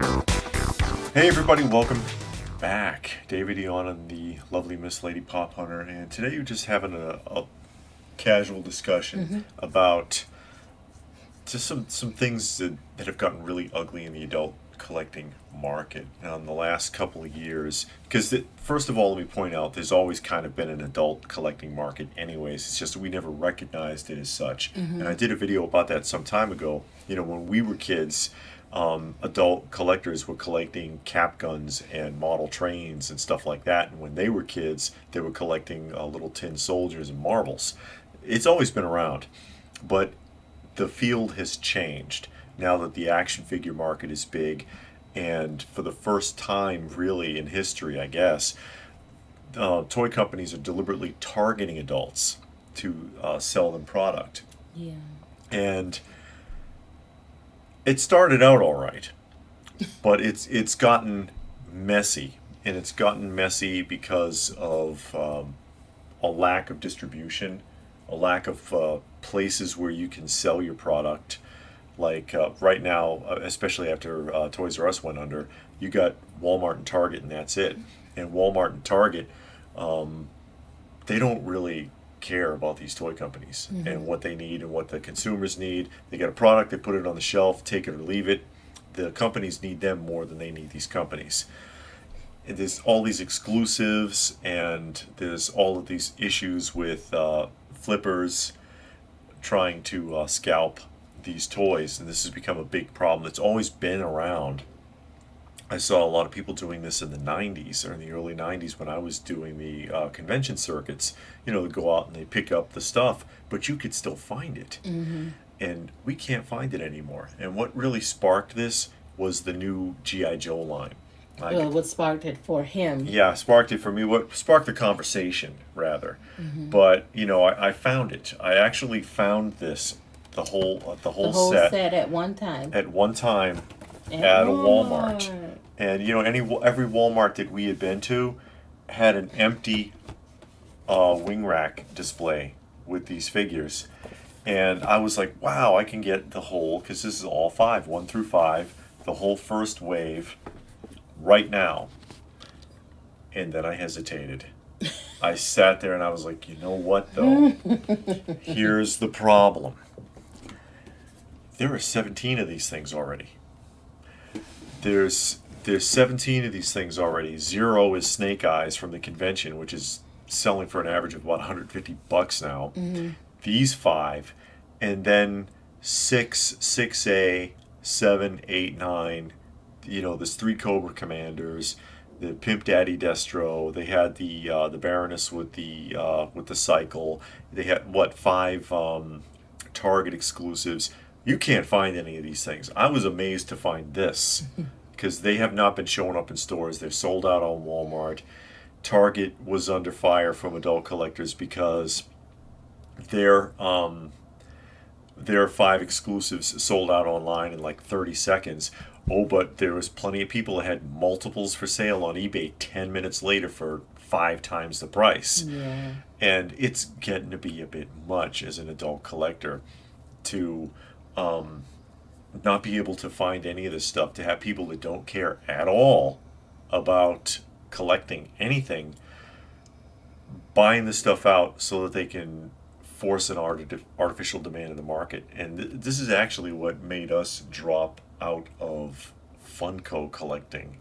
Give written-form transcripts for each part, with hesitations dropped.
Hey everybody, welcome back. David Eon and the lovely Miss Lady Pop Hunter, and today we're just having a casual discussion about just some things that have gotten really ugly in the adult collecting market in the last couple of years. Because first of all, let me point out, there's always kind of been an adult collecting market anyways. It's just that we never recognized it as such. And I did a video about that some time ago. You know, when we were kids, adult collectors were collecting cap guns and model trains and stuff like that. And when they were kids, they were collecting little tin soldiers and marbles. It's always been around, but the field has changed now that the action figure market is big, and for the first time really in history, I guess, toy companies are deliberately targeting adults to sell them product. Yeah. And it started out all right, but it's gotten messy, and it's gotten messy because of a lack of distribution, a lack of places where you can sell your product. Like right now, especially after Toys R Us went under, you got Walmart and Target, and that's it. And Walmart and Target, they don't really care about these toy companies and what they need and what the consumers need. They got a product, they put it on the shelf, take it or leave it. The companies need them more than they need these companies. And there's all these exclusives, and there's all of these issues with flippers trying to scalp these toys, and this has become a big problem. It's always been around. I saw a lot of people doing this in the 90s or in the early 90s when I was doing the convention circuits. You know, they go out and they pick up the stuff, but you could still find it. And we can't find it anymore. And what really sparked this was the new G.I. Joe line. Well, what sparked it for him? Yeah, sparked it for me. What sparked the conversation, rather. But, you know, I found it. I actually found this, the whole set at one time. At one time at a Walmart. And you know, every Walmart that we had been to had an empty wing rack display with these figures, and I was like, wow, I can get the whole, because this is all 5, 1 through 5, the whole first wave right now. And then I hesitated. I sat there and I was like, you know what though? Here's the problem. There are 17 of these things already. There's 17 of these things already. 0 is Snake Eyes from the convention, which is selling for an average of about $150 now. These 5, and then 6, 6A, 7, 8, 9. You know, there's 3 Cobra Commanders, the Pimp Daddy Destro. They had the Baroness with the cycle. They had 5 Target exclusives. You can't find any of these things. I was amazed to find this, because they have not been showing up in stores. They're sold out on Walmart. Target was under fire from adult collectors because their 5 exclusives sold out online in like 30 seconds. Oh, but there was plenty of people that had multiples for sale on eBay 10 minutes later for 5 times the price. Yeah. And it's getting to be a bit much as an adult collector to not be able to find any of this stuff, to have people that don't care at all about collecting anything buying this stuff out so that they can force an artificial demand in the market. And this is actually what made us drop out of Funko collecting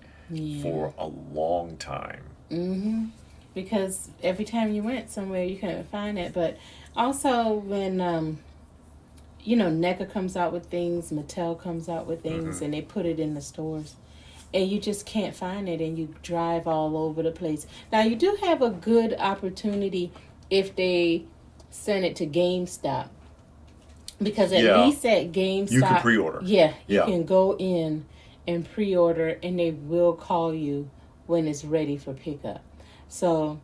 for a long time. Because every time you went somewhere, you couldn't find it. But also when you know, NECA comes out with things, Mattel comes out with things, and they put it in the stores. And you just can't find it, and you drive all over the place. Now, you do have a good opportunity if they send it to GameStop. Because at least at GameStop... You can pre-order. Yeah, you can go in and pre-order, and they will call you when it's ready for pickup. So...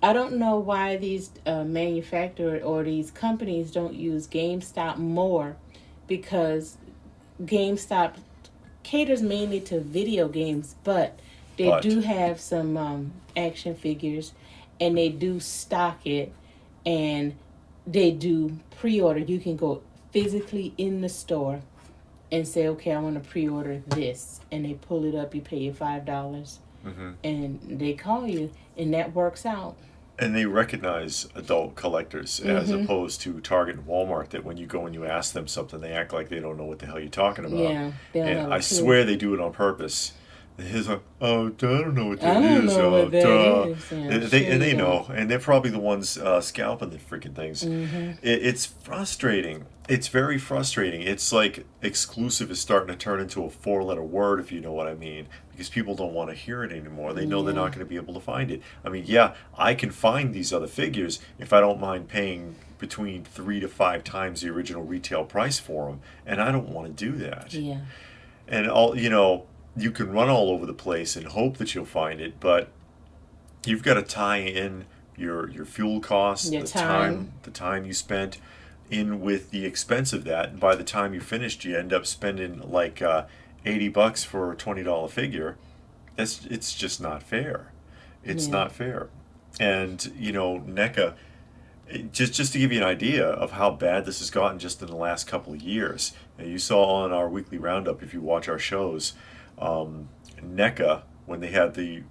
I don't know why these manufacturers or these companies don't use GameStop more, because GameStop caters mainly to video games, but they do have some action figures, and they do stock it, and they do pre-order. You can go physically in the store and say, okay, I want to pre-order this, and they pull it up. You pay your $5, and they call you, and that works out. And they recognize adult collectors as opposed to Target and Walmart, that when you go and you ask them something, they act like they don't know what the hell you're talking about. Yeah, they don't have And a I clue. swear they do it on purpose. He's like, oh, I don't know what that I don't is. know what that duh. is. Yeah, And sure they you know, and they're probably the ones scalping the freaking things. It's frustrating. It's very frustrating. It's like exclusive is starting to turn into a 4-letter word, if you know what I mean, because people don't want to hear it anymore. They know they're not going to be able to find it. I mean, yeah, I can find these other figures if I don't mind paying between 3 to 5 times the original retail price for them, and I don't want to do that. Yeah. And you can run all over the place and hope that you'll find it, but you've got to tie in your fuel costs, Your the time. you spent in with the expense of that. And by the time you're finished, you end up spending like $80 for a $20 figure. It's just not fair. It's not fair. And NECA. Just to give you an idea of how bad this has gotten just in the last couple of years. And you saw on our weekly roundup, if you watch our shows, NECA, when they had the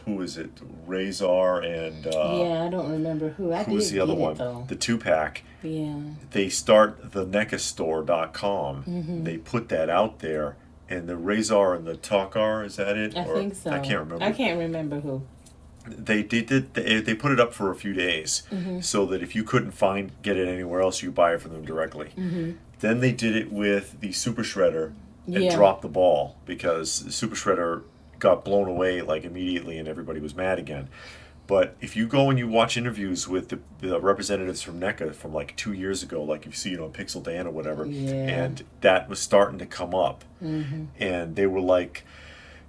who is it, Razor and Yeah, I don't remember who. I who was did the other get one, it, though. the 2-pack. Yeah. They start the NECAstore.com. They put that out there, and the Razor and the Talkar, is that it? I think so. I can't remember. I can't remember who. They put it up for a few days so that if you couldn't get it anywhere else, you buy it from them directly. Then they did it with the Super Shredder and dropped the ball because the Super Shredder got blown away like immediately and everybody was mad again. But if you go and you watch interviews with the representatives from NECA from like 2 years ago, like you see it on Pixel Dan or whatever, and that was starting to come up, and they were like,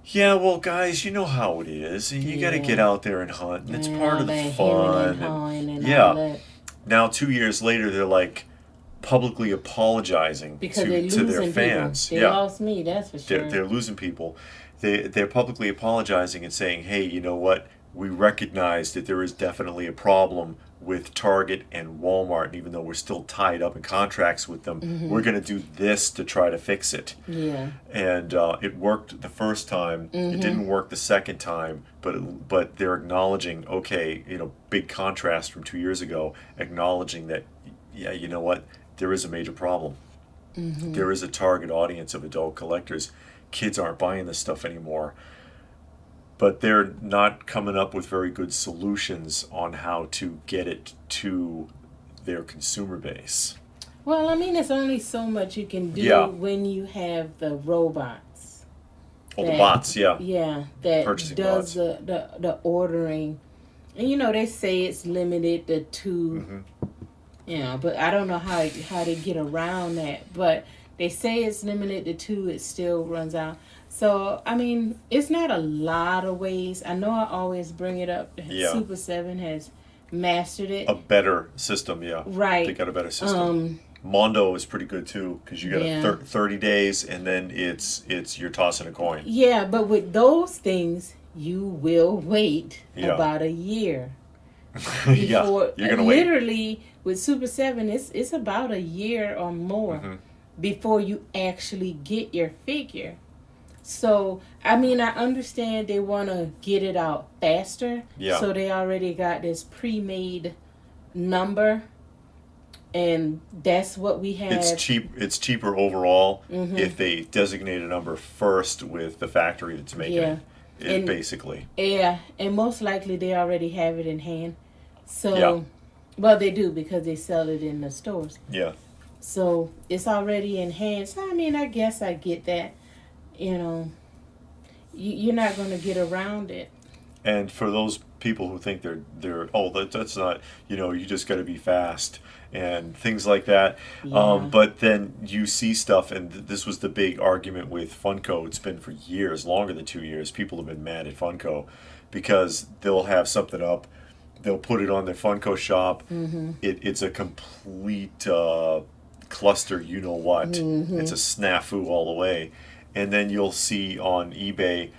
yeah, well, guys, you know how it is. You got to get out there and hunt, and it's part of the fun. All that. Now 2 years later, they're like publicly apologizing Because to their fans. They lost me, that's for sure. They're losing people. They're publicly apologizing and saying, hey, you know what? We recognize that there is definitely a problem with Target and Walmart, and even though we're still tied up in contracts with them, we're going to do this to try to fix it. Yeah. And it worked the first time. It didn't work the second time, but they're acknowledging, okay, big contrast from 2 years ago, acknowledging that, yeah, you know what? There is a major problem. There is a target audience of adult collectors. Kids aren't buying this stuff anymore. But they're not coming up with very good solutions on how to get it to their consumer base. Well, I mean, there's only so much you can do when you have the robots. Oh, the bots, yeah. Yeah, that Purchasing does bots. the ordering. And, they say it's limited to 2, but I don't know how to get around that. But they say it's limited to 2, it still runs out. So, I mean, it's not a lot of ways. I know I always bring it up. Super 7 has mastered it. A better system, yeah. Right. They got a better system. Mondo is pretty good, too, because you got 30 days, and then it's you're tossing a coin. Yeah, but with those things, you will wait about a year. Yeah, you're going to wait. Literally, with Super 7, it's about a year or more before you actually get your figure. So, I mean, I understand they want to get it out faster. Yeah. So they already got this pre-made number, and that's what we have. It's cheaper overall if they designate a number first with the factory that's making it. Basically. Yeah, and most likely they already have it in hand. So, well, they do because they sell it in the stores. Yeah. So it's already in hand. So, I mean, I guess I get that. You're not going to get around it. And for those people who think that's not, you just got to be fast and things like that. Yeah. But then you see stuff, and this was the big argument with Funko. It's been for years, longer than 2 years. People have been mad at Funko because they'll have something up, they'll put it on their Funko shop. It's a complete cluster, It's a snafu all the way. And then you'll see on eBay,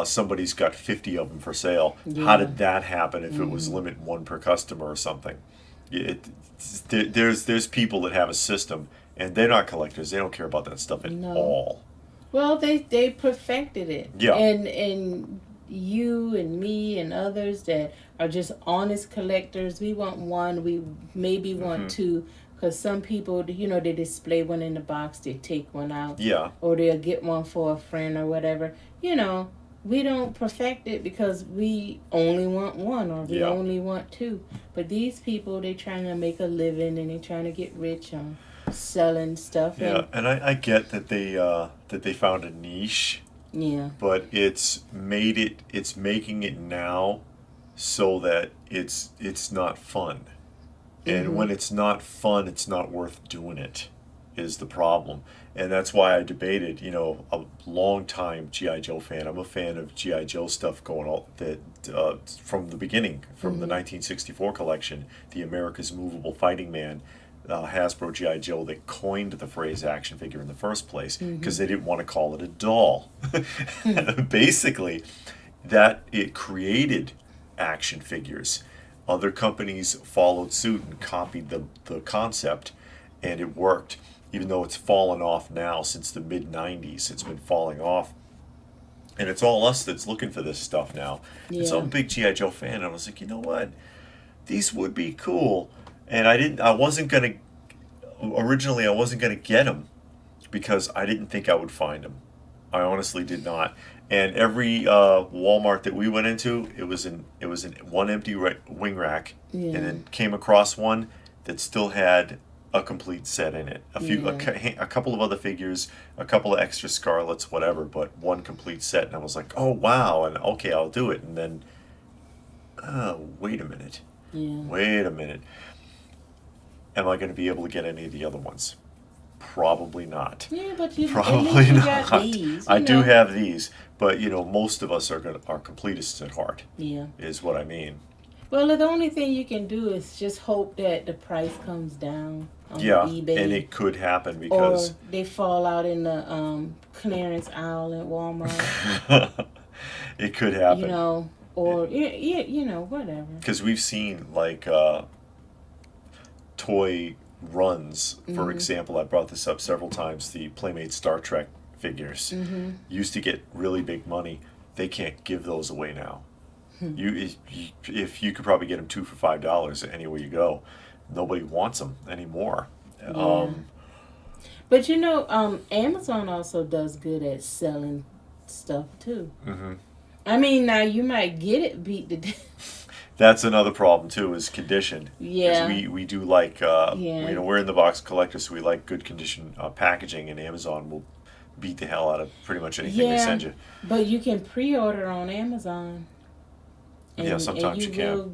somebody's got 50 of them for sale. Yeah. How did that happen if it was limit 1 per customer or something? There's people that have a system, And they're not collectors. They don't care about that stuff at all. Well, they perfected it. Yeah. And you and me and others that are just honest collectors, we want one, we maybe want two, because some people, they display one in the box, they take one out. Yeah. Or they'll get one for a friend or whatever. We don't perfect it because we only want one or we only want two. But these people, they're trying to make a living and they're trying to get rich on selling stuff. Yeah, and I get that they found a niche. Yeah. But it's making it now so that it's not fun. And when it's not fun, it's not worth doing it, is the problem. And that's why I debated, a long time G.I. Joe fan. I'm a fan of G.I. Joe stuff going all that from the beginning, from the 1964 collection, the America's Movable Fighting Man. Hasbro G.I. Joe, they coined the phrase action figure in the first place because they didn't want to call it a doll. Basically, that it created action figures. Other companies followed suit and copied the concept, and it worked. Even though it's fallen off now since the mid-90s, it's been falling off. And it's all us that's looking for this stuff now. Yeah. And so I'm a big G.I. Joe fan, and I was like, you know what? These would be cool. And I wasn't gonna get them because I didn't think I would find them. I honestly did not. And every Walmart that we went into, it was in one empty wing rack, and then came across one that still had a complete set in it. A couple of other figures, a couple of extra Scarlets, whatever, but one complete set. And I was like, oh wow, and okay, I'll do it. And then, wait a minute. Yeah. Wait a minute. Am I going to be able to get any of the other ones? Probably not. Yeah, but you probably not. Got these, I do have these, but most of us are completists at heart. Yeah, is what I mean. Well, the only thing you can do is just hope that the price comes down on eBay. And it could happen because or they fall out in the clearance aisle at Walmart. It could happen. Or whatever. Because we've seen toy runs, for example. I brought this up several times. The Playmate Star Trek figures used to get really big money. They can't give those away now. If you could probably get them 2 for $5 anywhere you go, nobody wants them anymore. Yeah. But Amazon also does good at selling stuff too. I mean, now you might get it beat to death. That's another problem too, is condition. Yeah. We do like we're in the box collectors, so we like good condition packaging, and Amazon will beat the hell out of pretty much anything they send you. But you can pre-order on Amazon. And, sometimes you can.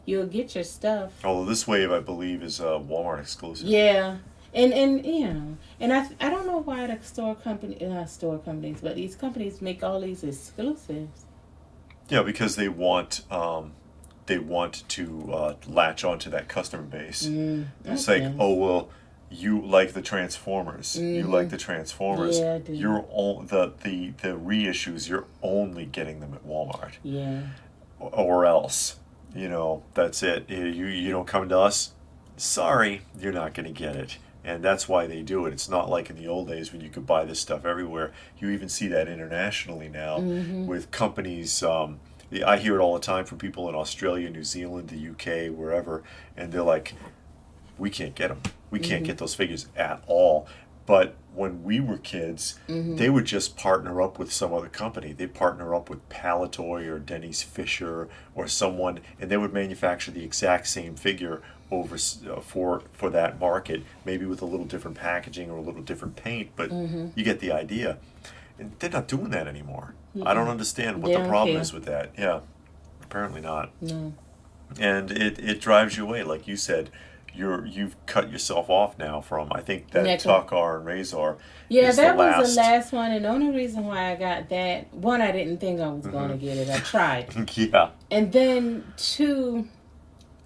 You'll get your stuff. Although this wave, I believe, is Walmart exclusive. Yeah, and I don't know why the not store companies, but these companies make all these exclusives. Yeah, because they want to latch onto that customer base. It's like, oh well, you like the Transformers. You like the Transformers. Yeah, I do. You're the reissues. You're only getting them at Walmart. Yeah. Or else, that's it. You don't come to us. Sorry, you're not going to get it. And that's why they do it. It's not like in the old days when you could buy this stuff everywhere. You even see that internationally now with companies. I hear it all the time from people in Australia, New Zealand, the UK, wherever, and they're like, we can't get them. We can't get those figures at all. But when we were kids, they would just partner up with some other company. They'd partner up with Palitoy or Denny's Fisher or someone, and they would manufacture the exact same figure over for that market, maybe with a little different packaging or a little different paint, but you get the idea. And they're not doing that anymore. I don't understand what the problem is with that. Yeah, apparently not. No. And it drives you away, like you said. You've cut yourself off now from, I think, that NECA. Takar and Razor. Yeah, is that the was the last one, and the only reason why I got that, one, I didn't think I was going to get it. I tried. Yeah. And then two,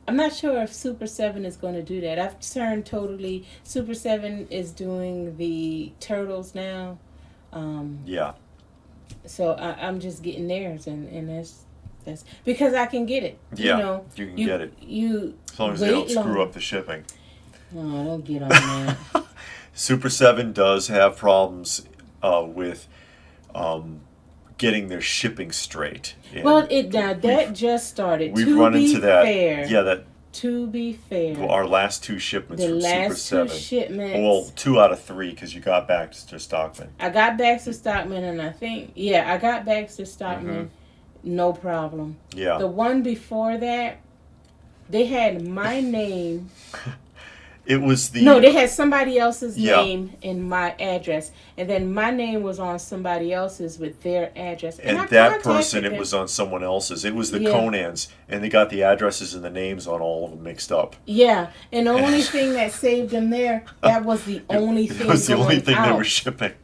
I'm not sure if Super 7 is going to do that. I've turned totally, Super 7 is doing the Turtles now. Yeah. So I'm just getting theirs, and that's because I can get it. Yeah, you can get it. You as long as they don't screw up the shipping. Oh, don't get on that. Super 7 does have problems with getting their shipping straight. And Well, that just started. We've To run be into that. fair, Yeah, that. To be fair, Our last 2 shipments the from Super last 7. 2 shipments. Well, 2 out of 3 because you got back to Stockman. I got back to Stockman, and I think I got back to Stockman, no problem. Yeah. The one before that, they had my name. It was the No, they had somebody else's name in my address, and then my name was on somebody else's with their address. And I that person, them. it was on someone else's. It was the Conans, and they got the addresses and the names on all of them mixed up. Yeah, and the only thing that saved them there, that was the only thing. It was the only thing out. they were shipping.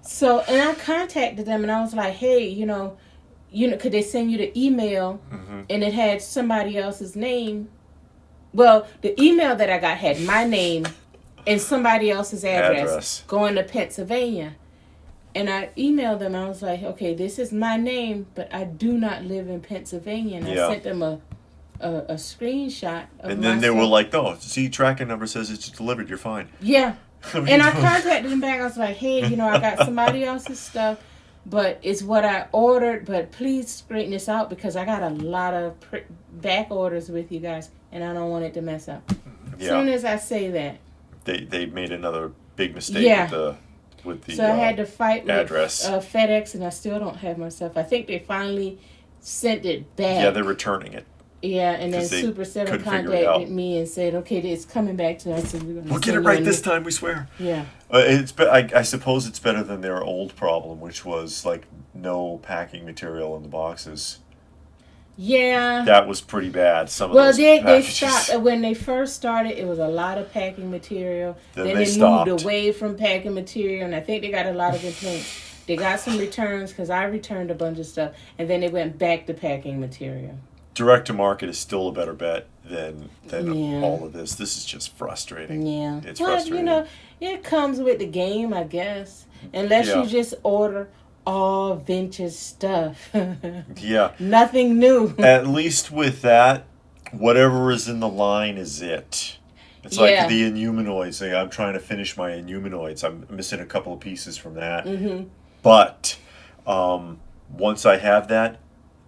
So, and I contacted them, and I was like, hey, could they send you the email, and it had somebody else's name. Well, the email that I got had my name and somebody else's address. Going to Pennsylvania. And I emailed them. I was like, okay, this is my name, but I do not live in Pennsylvania. And I sent them a screenshot of and then they were like, no, see, tracking number says it's delivered. You're fine. Yeah. And I contacted them back. I was like, hey, I got somebody else's stuff, but it's what I ordered. But please straighten this out because I got a lot of back orders with you guys, and I don't want it to mess up. As soon as I say that, they made another big mistake with the so I had to fight address. With FedEx, and I still don't have my stuff. I think they finally sent it back. Yeah, they're returning it. Yeah, and then Super 7 contacted me and said, okay, it's coming back to us. And we'll get it right this time, we swear. Yeah. I suppose it's better than their old problem, which was like no packing material in the boxes. Yeah. That was pretty bad. They stopped. When they first started, it was a lot of packing material. Then they stopped. Moved away from packing material, and I think they got a lot of complaints. They got some returns because I returned a bunch of stuff, and then they went back to packing material. Direct to market is still a better bet than all of this. This is just frustrating. Yeah. It's frustrating. It comes with the game, I guess. Unless you just order all vintage stuff. Yeah. Nothing new. At least with that, whatever is in the line is it. It's like the Inhumanoids. I'm trying to finish my Inhumanoids. I'm missing a couple of pieces from that. But once I have that,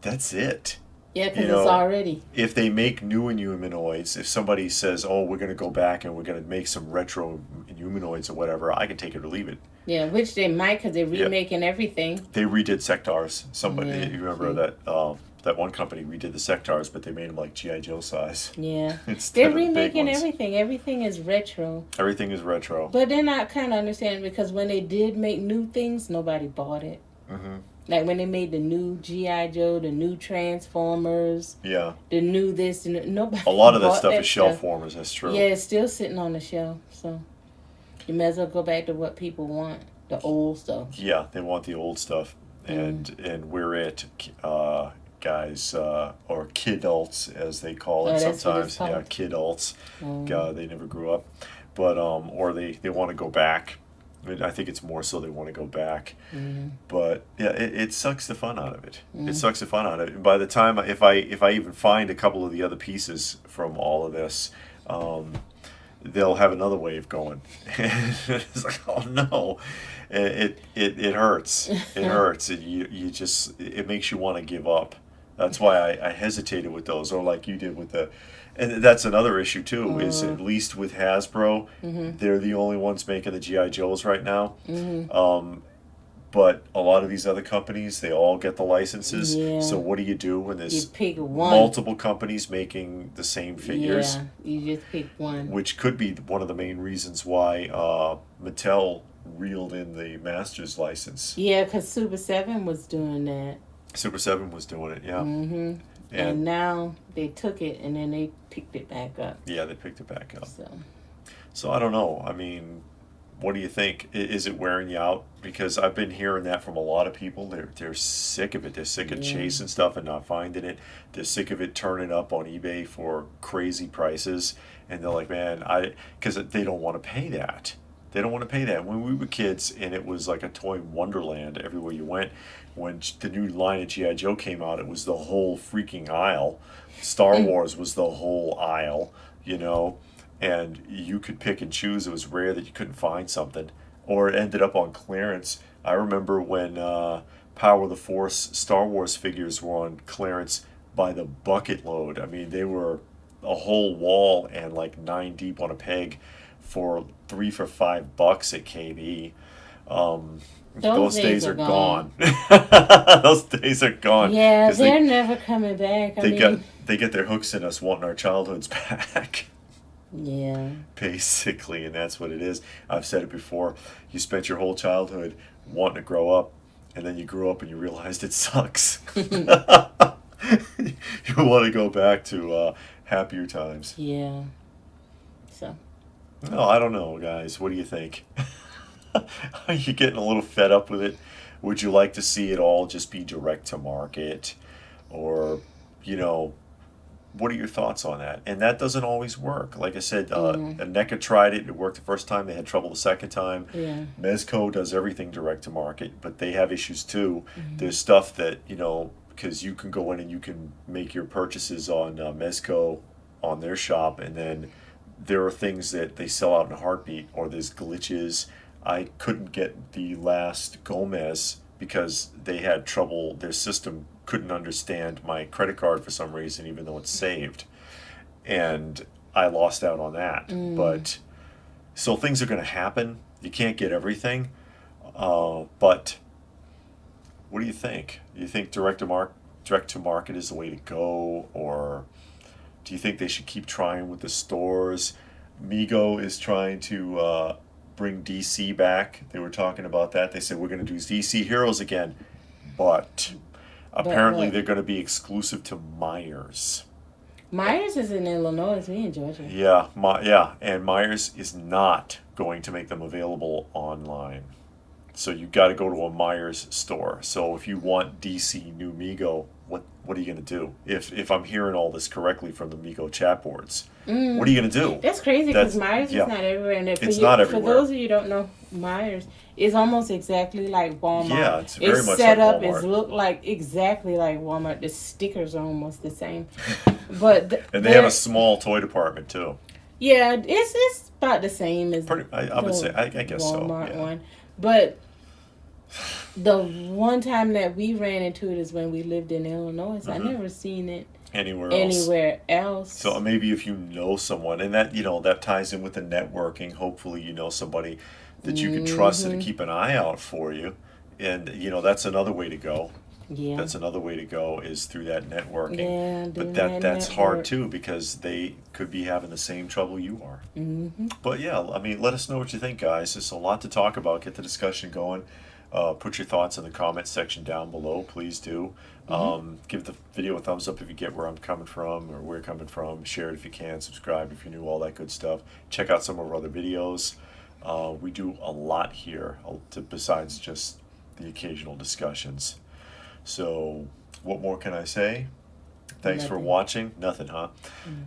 that's it. Yeah, because it's already. If they make new Inhumanoids, if somebody says, oh, we're going to go back and we're going to make some retro Inhumanoids or whatever, I can take it or leave it. Yeah, which they might because they're remaking everything. They redid Sectars. Somebody, you remember that one company redid the Sectars, but they made them like G.I. Joe size. Yeah. They're remaking everything. Everything is retro. Everything is retro. But then I kind of understand because when they did make new things, nobody bought it. Like when they made the new G.I. Joe, the new Transformers, the new this, and nobody. A lot of that stuff is shelf warmers. That's true. Yeah, it's still sitting on the shelf. So you may as well go back to what people want, the old stuff. Yeah, they want the old stuff, and we're it, guys, or kidults as they call it sometimes. Yeah, kidults. They never grew up, but or they want to go back. I think it's more so they want to go back. But yeah, it sucks the fun out of it. It sucks the fun out of it. By the time if I even find a couple of the other pieces from all of this, they'll have another wave going. It's like, oh no, it hurts. It hurts. It makes you want to give up. That's why I hesitated with those, or like you did with the. And that's another issue too. Is at least with Hasbro, they're the only ones making the G.I. Joes right now. But a lot of these other companies, they all get the licenses. Yeah. So what do you do when there's multiple companies making the same figures? Yeah, you just pick one. Which could be one of the main reasons why Mattel reeled in the Masters license. Yeah, because Super 7 was doing that. Super 7 was doing it, yeah. And now they took it and then they picked it back up. Yeah, they picked it back up. So I don't know. I mean, what do you think? Is it wearing you out? Because I've been hearing that from a lot of people. They're sick of it. They're sick of chasing stuff and not finding it. They're sick of it turning up on eBay for crazy prices. And they're like, man, because they don't want to pay that. They don't want to pay that. When we were kids and it was like a toy wonderland everywhere you went, when the new line of G.I. Joe came out, it was the whole freaking aisle. Star Wars was the whole aisle, and you could pick and choose. It was rare that you couldn't find something, or it ended up on clearance. I remember when Power of the Force Star Wars figures were on clearance by the bucket load. I mean, they were a whole wall and like 9 deep on a peg for $3 for $5 at KB. Those days are gone. Those days are gone. Yeah, they're never coming back. They get their hooks in us wanting our childhoods back. Yeah. Basically, and that's what it is. I've said it before. You spent your whole childhood wanting to grow up, and then you grew up and you realized it sucks. You want to go back to happier times. Yeah. So. No, I don't know, guys. What do you think? Are you getting a little fed up with it? Would you like to see it all just be direct to market? Or, you know, what are your thoughts on that? And that doesn't always work. Like I said, NECA tried it. It worked the first time. They had trouble the second time. Yeah. Mezco does everything direct to market, but they have issues too. There's stuff that, you know, because you can go in and you can make your purchases on Mezco on their shop, and then there are things that they sell out in a heartbeat, or there's glitches. I couldn't get the last Gomez because they had trouble. Their system couldn't understand my credit card for some reason, even though it's saved. And I lost out on that. But so things are going to happen. You can't get everything. But what do you think? Do you think direct to market is the way to go? Or do you think they should keep trying with the stores? Mego is trying to bring DC back. They were talking about that. They said we're going to do DC Heroes again, but apparently they're going to be exclusive to Myers. Myers is in Illinois. We in Georgia. Yeah, and Myers is not going to make them available online. So you got to go to a Myers store. So if you want DC New Mego, what are you going to do? If I'm hearing all this correctly from the Mego chat boards, what are you going to do? That's crazy because Myers is not everywhere. And it's not everywhere. For those of you who don't know, Myers is almost exactly like Walmart. Yeah, it's very much set like up. Walmart. It's look like exactly like Walmart. The stickers are almost the same, but and they have a small toy department too. Yeah, it's about the same as I would say. I guess Walmart so. Yeah. one, but the one time that we ran into it is when we lived in Illinois. I never seen it anywhere else. So maybe if you know someone, and that that ties in with the networking. Hopefully, you know somebody that you can trust and keep an eye out for you, and that's another way to go. Yeah, that's another way to go is through that networking. Yeah, but that's hard too because they could be having the same trouble you are. But yeah, I mean, let us know what you think, guys. There's a lot to talk about. Get the discussion going. Put your thoughts in the comments section down below. Please do. Give the video a thumbs up if you get where I'm coming from or where you're coming from. Share it if you can. Subscribe if you're new. All that good stuff. Check out some of our other videos. We do a lot here besides just the occasional discussions. So what more can I say? Thanks for watching. Nothing, huh?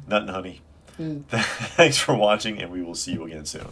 Nothing, honey. Thanks for watching, and we will see you again soon.